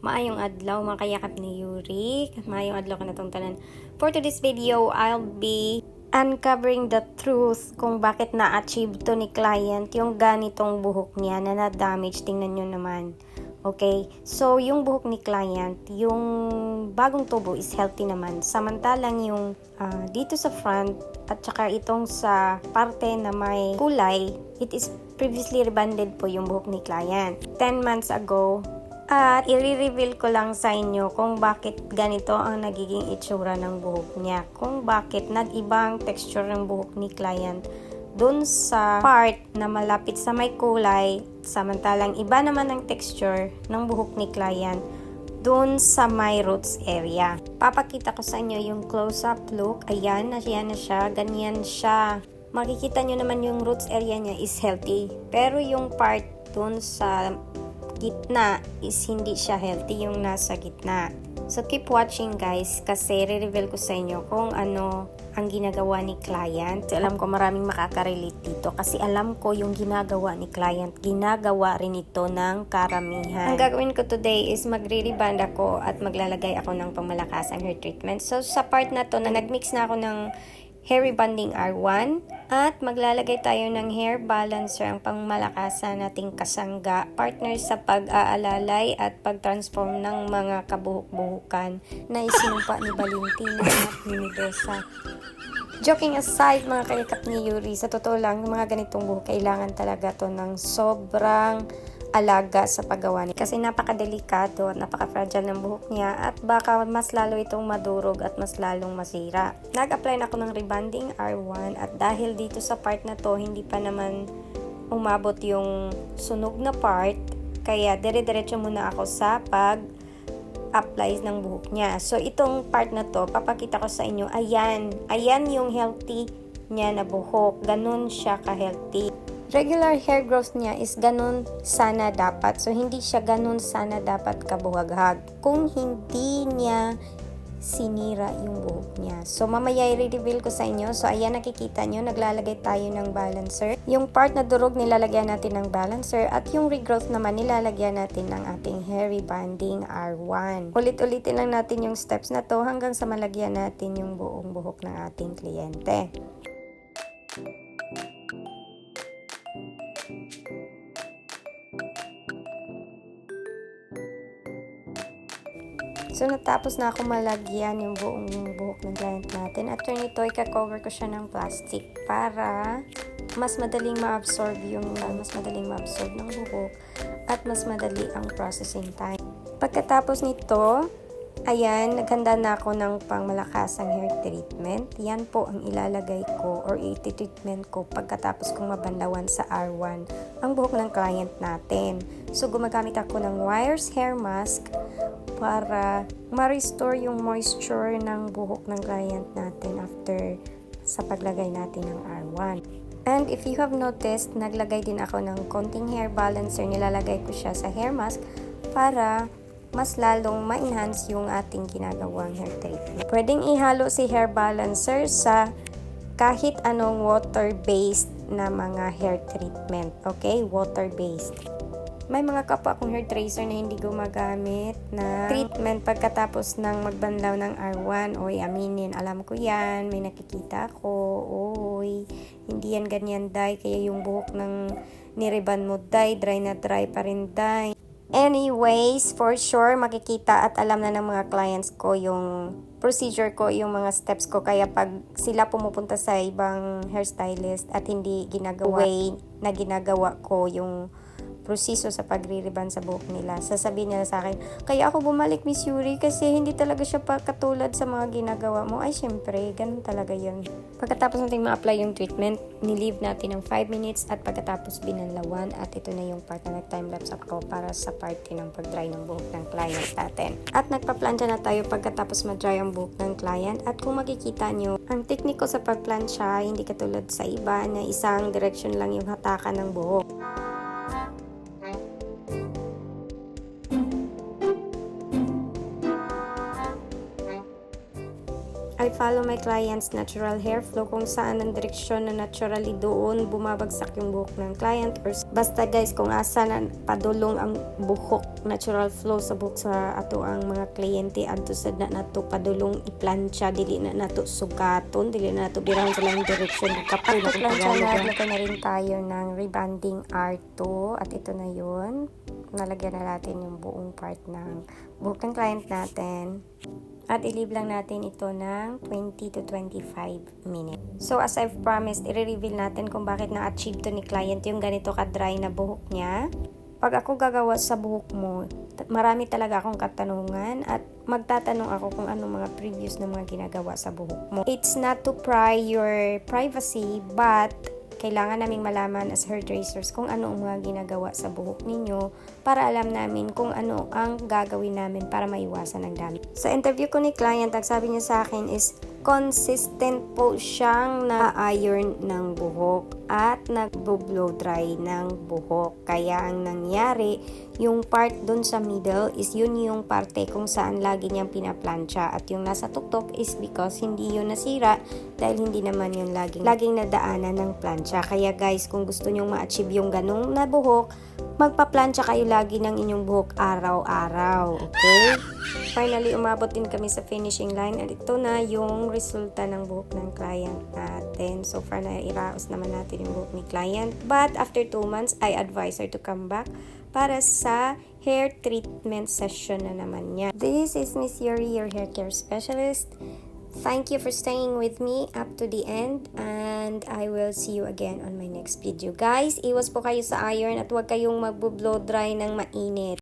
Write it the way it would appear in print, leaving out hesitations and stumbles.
Maayong adlaw mga kayakap ni Yuri. Maayong adlaw ka na tong tanan. For today's video, I'll be uncovering the truth kung bakit na-achieve to ni client yung ganitong buhok niya na na-damage. Tingnan nyo naman. Okay? So, yung buhok ni client, yung bagong tubo is healthy naman. Samantalang yung dito sa front at saka itong sa parte na may kulay, it is previously rebonded po yung buhok ni client. 10 months ago, at i-reveal ko lang sa inyo kung bakit ganito ang nagiging itsura ng buhok niya. Kung bakit nag-ibang texture ng buhok ni client dun sa part na malapit sa may kulay, samantalang iba naman ang texture ng buhok ni client dun sa may roots area. Papakita ko sa inyo yung close-up look. Ayan na siya, ganyan siya. Makikita nyo naman yung roots area niya is healthy. Pero yung part dun sa gitna is hindi siya healthy, yung nasa gitna. So keep watching guys, kasi re-reveal ko sa inyo kung ano ang ginagawa ni client. Alam ko maraming makaka-relate dito kasi alam ko yung ginagawa ni client, ginagawa rin ito ng karamihan. Ang gagawin ko today is magre-reband ako at maglalagay ako ng pangmalakasang hair treatment. So sa part na to na nagmix na ako ng hair rebonding R1 at maglalagay tayo ng hair balancer, ang pangmalakasan nating kasangga, partner sa pag-aalalay at pag-transform ng mga kabuhok-buhukan na isinumpa ni Valentina at ni Mendoza. Joking aside mga kayakap ni Yuri, sa totoo lang, yung mga ganitong buhok, kailangan talaga to ng sobrang alaga sa paggawa niya. Kasi napakadelikado at napaka-fragile ng buhok niya at baka mas lalo itong madurog at mas lalong masira. Nag-apply na ako ng rebonding R1 at dahil dito sa part na to, hindi pa naman umabot yung sunog na part, kaya dire-diretso muna ako sa pag-apply ng buhok niya. So itong part na to, papakita ko sa inyo, ayan yung healthy niya na buhok. Ganun siya ka-healthy. Regular hair growth niya is ganun sana dapat. So, hindi siya ganun sana dapat kabuhaghag kung hindi niya sinira yung buhok niya. So, mamaya i-reveal ko sa inyo. So, ayan, nakikita nyo, naglalagay tayo ng balancer. Yung part na durog, nilalagyan natin ng balancer. At yung regrowth naman, nilalagyan natin ng ating hair rebonding R1. Ulit-ulitin lang natin yung steps na to hanggang sa malagyan natin yung buong buhok ng ating kliyente. So, natapos na ako malagyan yung buong buhok ng client natin. After nito, ika-cover ko siya ng plastic para mas madaling ma-absorb ng buhok at mas madali ang processing time. Pagkatapos nito, ayan, naghanda na ako ng pangmalakasang hair treatment. Yan po ang ilalagay ko or i-treatment ko pagkatapos kong mabanlawan sa R1 ang buhok ng client natin. So, gumagamit ako ng Wires Hair Mask para ma-restore yung moisture ng buhok ng client natin after sa paglagay natin ng R1. And if you have noticed, naglagay din ako ng konting hair balancer. Nilalagay ko siya sa hair mask para mas lalong ma-enhance yung ating ginagawang hair treatment. Pwedeng ihalo si hair balancer sa kahit anong water-based na mga hair treatment. Okay? Water-based. May mga kapwa akong hair tracer na hindi gumagamit na treatment pagkatapos ng magbanlaw ng R1. Oy, aminin, alam ko yan. May nakikita ko. Oy, hindi yan ganyan, day. Kaya yung buhok ng nireban mo, day, dry na dry pa rin, day. Anyways, for sure, makikita at alam na ng mga clients ko yung procedure ko, yung mga steps ko. Kaya pag sila pumupunta sa ibang hairstylist at hindi ginagawa way na ginagawa ko yung proseso sa pagre-rebond sa buhok nila, sasabihin nila sa akin, kaya ako bumalik Miss Yuri kasi hindi talaga siya pa katulad sa mga ginagawa mo. Ay, syempre, ganun talaga yun. Pagkatapos natin ma-apply yung treatment, nilive natin ng 5 minutes at pagkatapos binanlawan at ito na yung part na nag-timelapse ako para sa party ng pag-dry ng buhok ng client natin. At nagpa-plancha na tayo pagkatapos ma-dry ang buhok ng client at kung makikita nyo, ang teknik ko sa pag-plancha hindi katulad sa iba na isang direction lang yung hatakan ng buhok. I follow my client's natural hair flow, kung saan ang direksyon na naturally doon bumabagsak yung buhok ng client, or basta guys kung asa na padulong ang buhok, natural flow sa buhok sa ato ang mga kliyente, adto sad na nato padulong iplansya, dili na nato sugaton, dili na nato birahon sa lang direksyon kapag plansya na. Naglagay na rin tayo ng rebanding R2 at ito na yun, nalagyan na natin yung buong part ng buhok ng client natin. At i-leave lang natin ito ng 20 to 25 minutes. So as I've promised, i-reveal natin kung bakit na-achieve to ni client yung ganito ka-dry na buhok niya. Pag ako gagawa sa buhok mo, marami talaga akong katanungan at magtatanong ako kung anong mga previous na mga ginagawa sa buhok mo. It's not to pry your privacy, but kailangan naming malaman as hairdressers kung ano ang mga ginagawa sa buhok ninyo para alam namin kung ano ang gagawin namin para maiwasan ang dami. Sa interview ko ni client, ang sabi niya sa akin is consistent po siyang na-iron ng buhok at nag-blow dry ng buhok. Kaya ang nangyari, yung part dun sa middle is yun yung parte kung saan lagi niyang pinaplansya, at yung nasa tuktok is because hindi yun nasira dahil hindi naman yun laging nadaanan ng plansya. Kaya guys, kung gusto nyong ma-achieve yung ganong na buhok, magpa-plansya kayo lagi ng inyong buhok araw-araw, okay? Finally, umabot din kami sa finishing line at ito na yung resulta ng buhok ng client natin. So far, iraos naman natin yung buhok ni client. But after 2 months, I advise her to come back para sa hair treatment session na naman niya. This is Miss Yuri, your hair care specialist. Thank you for staying with me up to the end, and I will see you again on my next video. Guys, iwas po kayo sa iron at huwag kayong magbo-blow dry ng mainit.